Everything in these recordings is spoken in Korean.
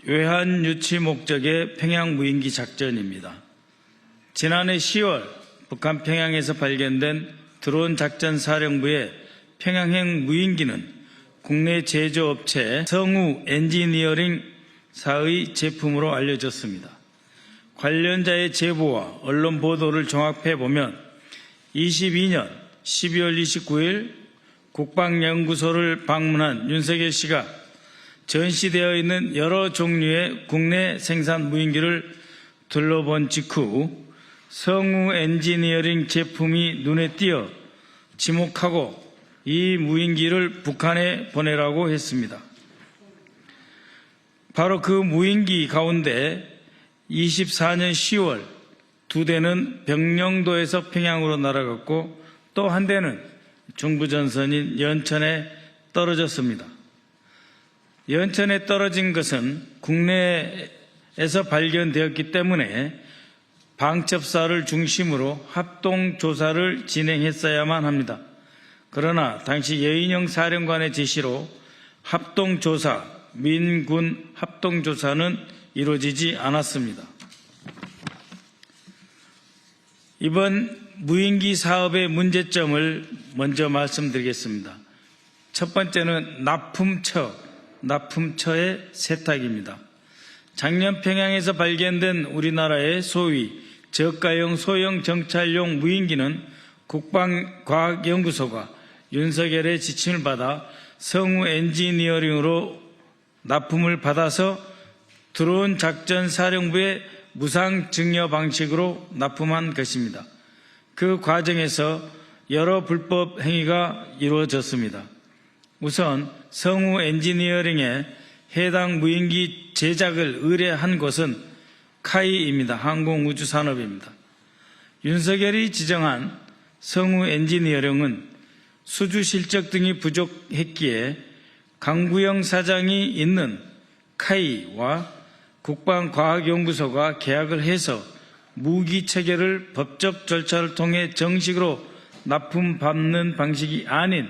외환 유치 목적의 평양 무인기 작전입니다. 지난해 10월 북한 평양에서 발견된 드론 작전 사령부의 평양행 무인기는 국내 제조업체 성우 엔지니어링사의 제품으로 알려졌습니다. 관련자의 제보와 언론 보도를 종합해 보면 22년 12월 29일 국방연구소를 방문한 윤석열 씨가 전시되어 있는 여러 종류의 국내 생산 무인기를 둘러본 직후 성우 엔지니어링 제품이 눈에 띄어 지목하고 이 무인기를 북한에 보내라고 했습니다. 바로 그 무인기 가운데 24년 10월 2대는 병령도에서 평양으로 날아갔고 또 한 대는 중부전선인 연천에 떨어졌습니다. 연천에 떨어진 것은 국내에서 발견되었기 때문에 방첩사를 중심으로 합동조사를 진행했어야만 합니다. 그러나 당시 여인영 사령관의 지시로 합동조사, 민군 합동조사는 이루어지지 않았습니다. 이번 무인기 사업의 문제점을 먼저 말씀드리겠습니다. 첫 번째는 납품처의 세탁입니다. 작년 평양에서 발견된 우리나라의 소위 저가형 소형 정찰용 무인기는 국방과학연구소가 윤석열의 지침을 받아 성우 엔지니어링으로 납품을 받아서 드론 작전 사령부의 무상 증여 방식으로 납품한 것입니다. 그 과정에서 여러 불법 행위가 이루어졌습니다. 우선 성우 엔지니어링에 해당 무인기 제작을 의뢰한 곳은 카이입니다. 항공우주산업입니다. 윤석열이 지정한 성우 엔지니어링은 수주 실적 등이 부족했기에 강구영 사장이 있는 카이와 국방과학연구소가 계약을 해서 무기 체계를 법적 절차를 통해 정식으로 납품받는 방식이 아닌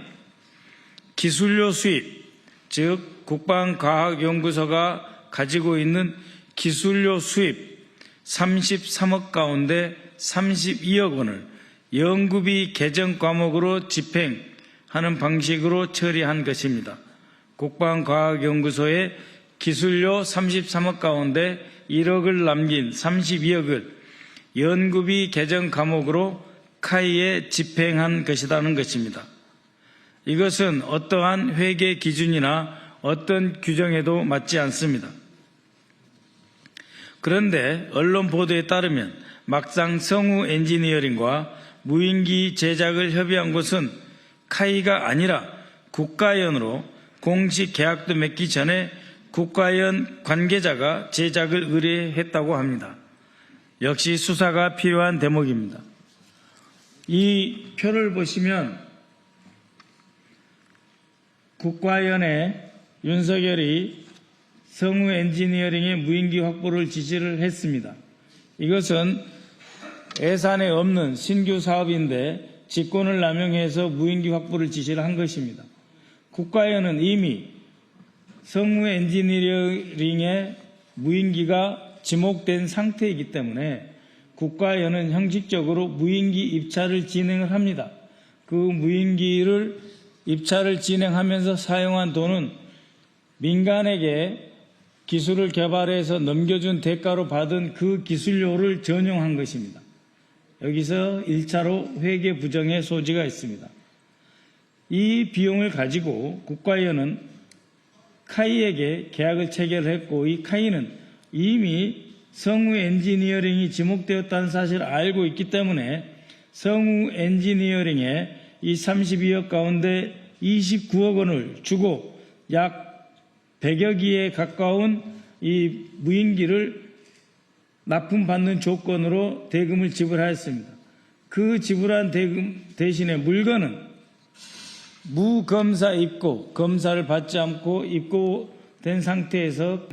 기술료 수입, 즉 국방과학연구소가 가지고 있는 기술료 수입 33억 가운데 32억 원을 연구비 개정 과목으로 집행하는 방식으로 처리한 것입니다. 국방과학연구소의 기술료 33억 가운데 1억을 남긴 32억을 연구비 개정 과목으로 카이에 집행한 것이라는 것입니다. 이것은 어떠한 회계 기준이나 어떤 규정에도 맞지 않습니다. 그런데 언론 보도에 따르면 막상 성우 엔지니어링과 무인기 제작을 협의한 곳은 카이가 아니라 국가연으로 공식 계약도 맺기 전에 국가연 관계자가 제작을 의뢰했다고 합니다. 역시 수사가 필요한 대목입니다. 이 표를 보시면 국가연에 윤석열이 성우 엔지니어링의 무인기 확보를 지시를 했습니다. 이것은 예산에 없는 신규 사업인데 직권을 남용해서 무인기 확보를 지시를 한 것입니다. 국가연은 이미 성우 엔지니어링의 무인기가 지목된 상태이기 때문에 국가연은 형식적으로 무인기 입찰을 진행을 합니다. 그 무인기를 입찰을 진행하면서 사용한 돈은 민간에게 기술을 개발해서 넘겨준 대가로 받은 그 기술료를 전용한 것입니다. 여기서 1차로 회계 부정의 소지가 있습니다. 이 비용을 가지고 국가연은 카이에게 계약을 체결했고 이 카이는 이미 성우 엔지니어링이 지목되었다는 사실을 알고 있기 때문에 성우 엔지니어링에 이 32억 가운데 29억 원을 주고 약 100여기에 가까운 이 무인기를 납품받는 조건으로 대금을 지불하였습니다. 그 지불한 대금 대신에 물건은 무검사 입고, 검사를 받지 않고 입고된 상태에서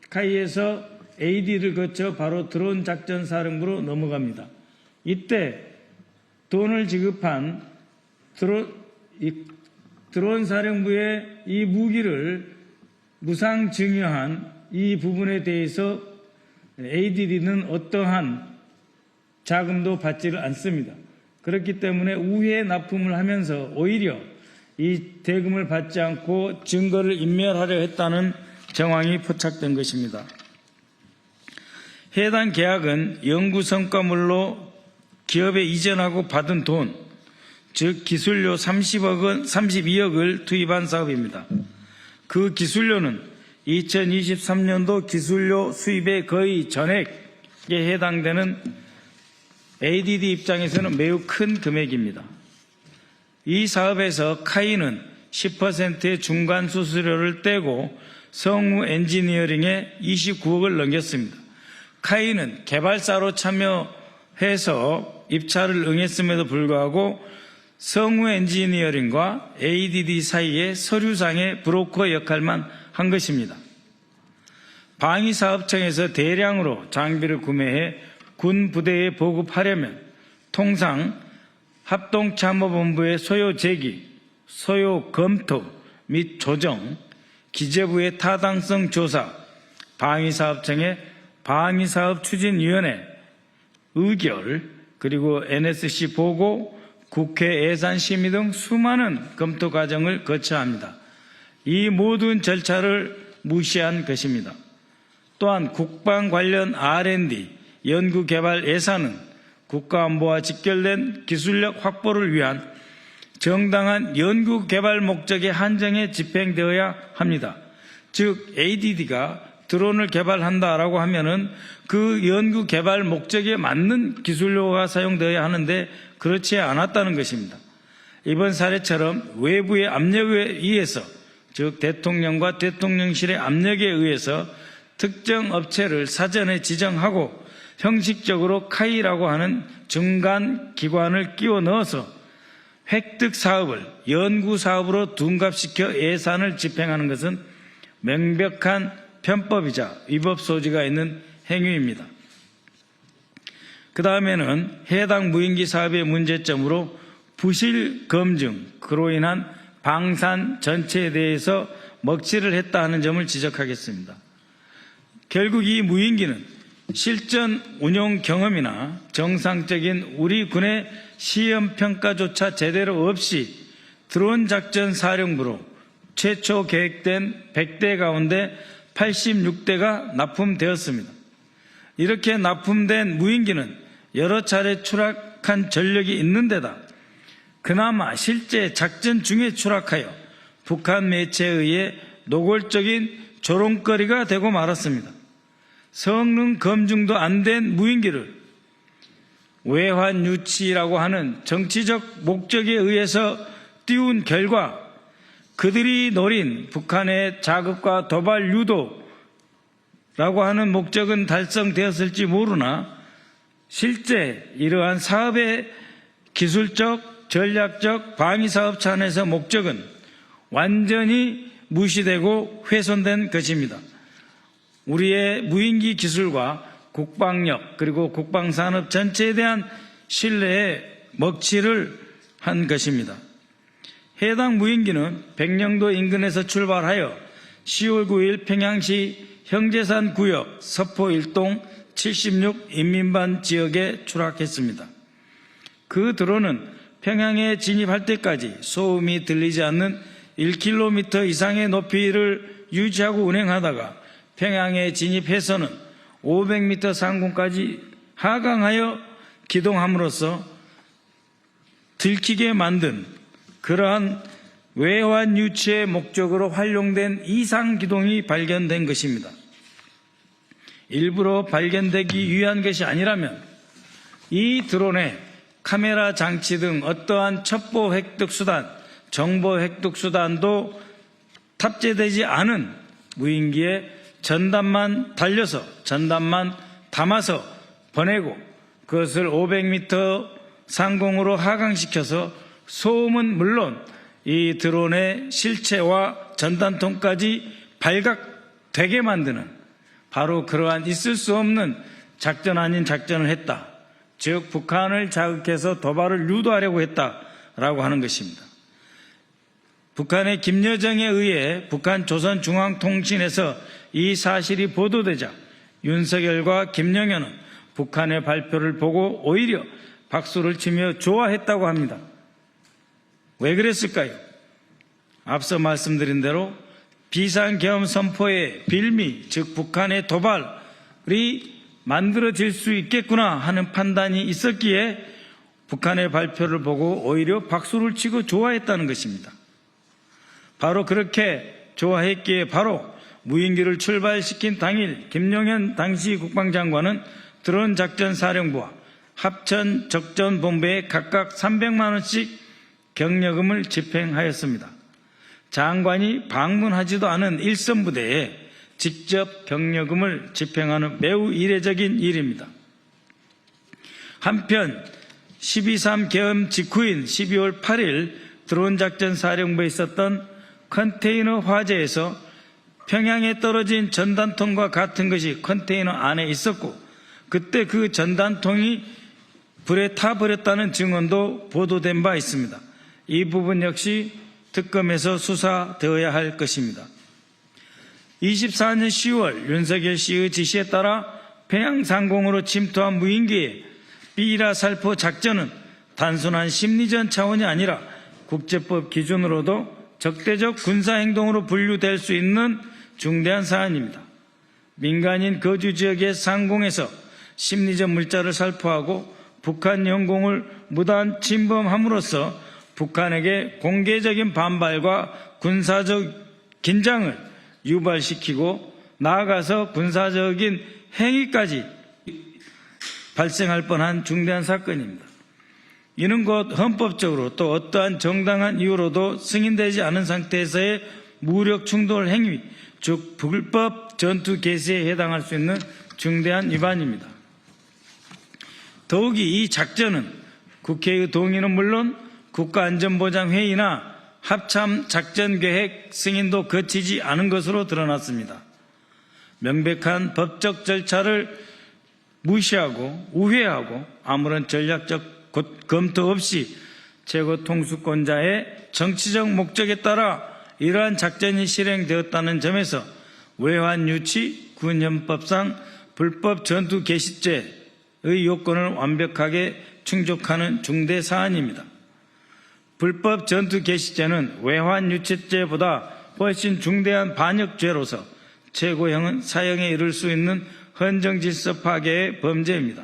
카이에서 AD를 거쳐 바로 드론 작전 사령부로 넘어갑니다. 이때 돈을 지급한 드론 사령부의 이 무기를 무상 증여한 이 부분에 대해서 ADD는 어떠한 자금도 받지를 않습니다. 그렇기 때문에 우회 납품을 하면서 오히려 이 대금을 받지 않고 증거를 인멸하려 했다는 정황이 포착된 것입니다. 해당 계약은 연구 성과물로 기업에 이전하고 받은 돈, 즉 기술료 32억을 투입한 사업입니다. 그 기술료는 2023년도 기술료 수입의 거의 전액에 해당되는 ADD 입장에서는 매우 큰 금액입니다. 이 사업에서 카이는 10%의 중간 수수료를 떼고 성우 엔지니어링에 29억을 넘겼습니다. 카이는 개발사로 참여해서 입찰을 응했음에도 불구하고 성우 엔지니어링과 ADD 사이의 서류상의 브로커 역할만 한 것입니다. 방위사업청에서 대량으로 장비를 구매해 군 부대에 보급하려면 통상 합동참모본부의 소요 제기, 소요 검토 및 조정, 기재부의 타당성 조사, 방위사업청의 방위사업추진위원회 의결, 그리고 NSC 보고, 국회 예산심의 등 수많은 검토 과정을 거쳐야 합니다. 이 모든 절차를 무시한 것입니다. 또한 국방 관련 R&D, 연구개발 예산은 국가안보와 직결된 기술력 확보를 위한 정당한 연구개발 목적에 한정해 집행되어야 합니다. 즉 ADD가 드론을 개발한다라고 하면은 그 연구개발 목적에 맞는 기술료가 사용되어야 하는데 그렇지 않았다는 것입니다. 이번 사례처럼 외부의 압력에 의해서, 즉 대통령과 대통령실의 압력에 의해서 특정 업체를 사전에 지정하고 형식적으로 카이라고 하는 중간 기관을 끼워 넣어서 획득 사업을 연구 사업으로 둔갑시켜 예산을 집행하는 것은 명백한 편법이자 위법 소지가 있는 행위입니다. 그 다음에는 해당 무인기 사업의 문제점으로 부실 검증, 그로 인한 방산 전체에 대해서 먹칠을 했다 하는 점을 지적하겠습니다. 결국 이 무인기는 실전 운용 경험이나 정상적인 우리 군의 시험 평가조차 제대로 없이 드론 작전 사령부로 최초 계획된 100대 가운데 86대가 납품되었습니다. 이렇게 납품된 무인기는 여러 차례 추락한 전력이 있는 데다 그나마 실제 작전 중에 추락하여 북한 매체에 의해 노골적인 조롱거리가 되고 말았습니다. 성능 검증도 안 된 무인기를 외환 유치라고 하는 정치적 목적에 의해서 띄운 결과 그들이 노린 북한의 자극과 도발 유도라고 하는 목적은 달성되었을지 모르나 실제 이러한 사업의 기술적, 전략적, 방위사업 차원에서 목적은 완전히 무시되고 훼손된 것입니다. 우리의 무인기 기술과 국방력 그리고 국방산업 전체에 대한 신뢰에 먹칠을 한 것입니다. 해당 무인기는 백령도 인근에서 출발하여 10월 9일 평양시 형제산 구역 서포 1동 76 인민반 지역에 추락했습니다. 그 드론은 평양에 진입할 때까지 소음이 들리지 않는 1km 이상의 높이를 유지하고 운행하다가 평양에 진입해서는 500m 상공까지 하강하여 기동함으로써 들키게 만든 그러한 외환 유치의 목적으로 활용된 이상 기동이 발견된 것입니다. 일부러 발견되기 위한 것이 아니라면 이 드론에 카메라 장치 등 어떠한 첩보 획득 수단, 정보 획득 수단도 탑재되지 않은 무인기에 전단만 달려서 전단만 담아서 보내고 그것을 500m 상공으로 하강시켜서 소음은 물론 이 드론의 실체와 전단통까지 발각되게 만드는 바로 그러한 있을 수 없는 작전 아닌 작전을 했다. 즉 북한을 자극해서 도발을 유도하려고 했다라고 하는 것입니다. 북한의 김여정에 의해 북한 조선중앙통신에서 이 사실이 보도되자 윤석열과 김영현은 북한의 발표를 보고 오히려 박수를 치며 좋아했다고 합니다. 왜 그랬을까요? 앞서 말씀드린 대로 비상계엄 선포의 빌미, 즉 북한의 도발이 만들어질 수 있겠구나 하는 판단이 있었기에 북한의 발표를 보고 오히려 박수를 치고 좋아했다는 것입니다. 바로 그렇게 좋아했기에 바로 무인기를 출발시킨 당일 김용현 당시 국방장관은 드론 작전 사령부와 합천 적전본부에 각각 300만 원씩 격려금을 집행하였습니다. 장관이 방문하지도 않은 일선부대에 직접 격려금을 집행하는 매우 이례적인 일입니다. 한편 12.3 계엄 직후인 12월 8일 드론 작전 사령부에 있었던 컨테이너 화재에서 평양에 떨어진 전단통과 같은 것이 컨테이너 안에 있었고 그때 그 전단통이 불에 타버렸다는 증언도 보도된 바 있습니다. 이 부분 역시 특검에서 수사되어야 할 것입니다. 24년 10월 윤석열 씨의 지시에 따라 평양 상공으로 침투한 무인기의 삐라 살포 작전은 단순한 심리전 차원이 아니라 국제법 기준으로도 적대적 군사행동으로 분류될 수 있는 중대한 사안입니다. 민간인 거주 지역의 상공에서 심리전 물자를 살포하고 북한 영공을 무단 침범함으로써 북한에게 공개적인 반발과 군사적 긴장을 유발시키고 나아가서 군사적인 행위까지 발생할 뻔한 중대한 사건입니다. 이는 곧 헌법적으로 또 어떠한 정당한 이유로도 승인되지 않은 상태에서의 무력 충돌 행위, 즉 불법 전투 개시에 해당할 수 있는 중대한 위반입니다. 더욱이 이 작전은 국회의 동의는 물론 국가안전보장회의나 합참 작전계획 승인도 거치지 않은 것으로 드러났습니다. 명백한 법적 절차를 무시하고 우회하고 아무런 전략적 검토 없이 최고 통수권자의 정치적 목적에 따라 이러한 작전이 실행되었다는 점에서 외환유치 군헌법상 불법 전투 개시죄의 요건을 완벽하게 충족하는 중대 사안입니다. 불법 전투 개시죄는 외환유치죄보다 훨씬 중대한 반역죄로서 최고형은 사형에 이를 수 있는 헌정질서 파괴의 범죄입니다.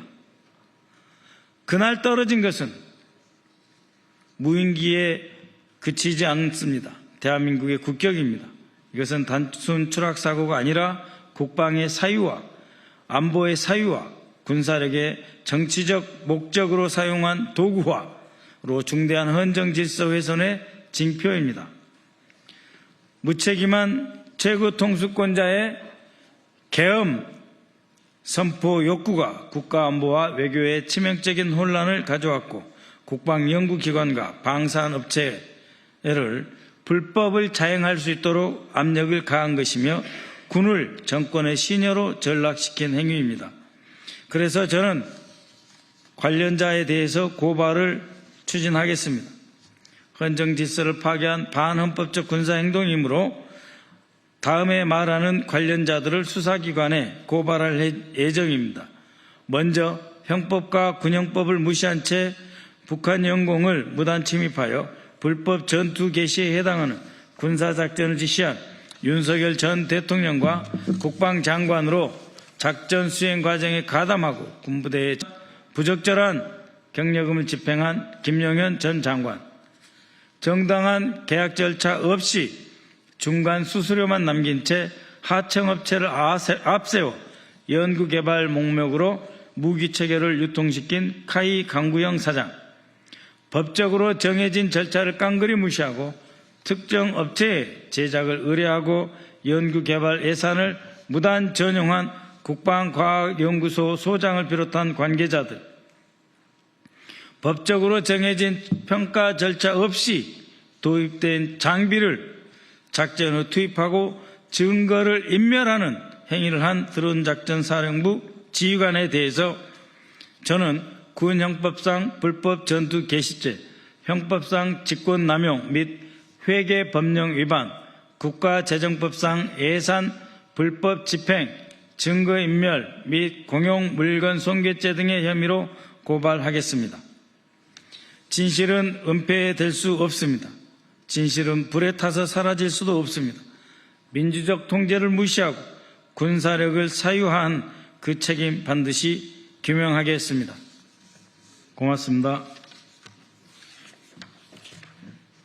그날 떨어진 것은 무인기에 그치지 않습니다. 대한민국의 국격입니다. 이것은 단순 추락사고가 아니라 국방의 사유와 안보의 사유와 군사력의 정치적 목적으로 사용한 도구화로 중대한 헌정질서 훼손의 징표입니다. 무책임한 최고 통수권자의 계엄 선포 욕구가 국가안보와 외교에 치명적인 혼란을 가져왔고 국방연구기관과 방산업체를 불법을 자행할 수 있도록 압력을 가한 것이며 군을 정권의 시녀로 전락시킨 행위입니다. 그래서 저는 관련자에 대해서 고발을 추진하겠습니다. 헌정질서를 파괴한 반헌법적 군사행동이므로 다음에 말하는 관련자들을 수사기관에 고발할 예정입니다. 먼저 형법과 군형법을 무시한 채 북한 영공을 무단 침입하여 불법 전투 개시에 해당하는 군사작전을 지시한 윤석열 전 대통령과 국방장관으로 작전 수행 과정에 가담하고 군부대에 부적절한 격려금을 집행한 김용현 전 장관, 정당한 계약 절차 없이 중간 수수료만 남긴 채 하청업체를 앞세워 연구개발 목록으로 무기체계를 유통시킨 카이 강구영 사장, 법적으로 정해진 절차를 깡그리 무시하고 특정 업체에 제작을 의뢰하고 연구개발 예산을 무단 전용한 국방과학연구소 소장을 비롯한 관계자들, 법적으로 정해진 평가 절차 없이 도입된 장비를 작전에 투입하고 증거를 인멸하는 행위를 한 드론작전사령부 지휘관에 대해서 저는 군형법상 불법 전투 개시죄, 형법상 직권남용 및 회계법령 위반, 국가재정법상 예산 불법 집행, 증거인멸 및 공용 물건 손괴죄 등의 혐의로 고발하겠습니다. 진실은 은폐될 수 없습니다. 진실은 불에 타서 사라질 수도 없습니다. 민주적 통제를 무시하고 군사력을 사유한 그 책임 반드시 규명하겠습니다. 고맙습니다.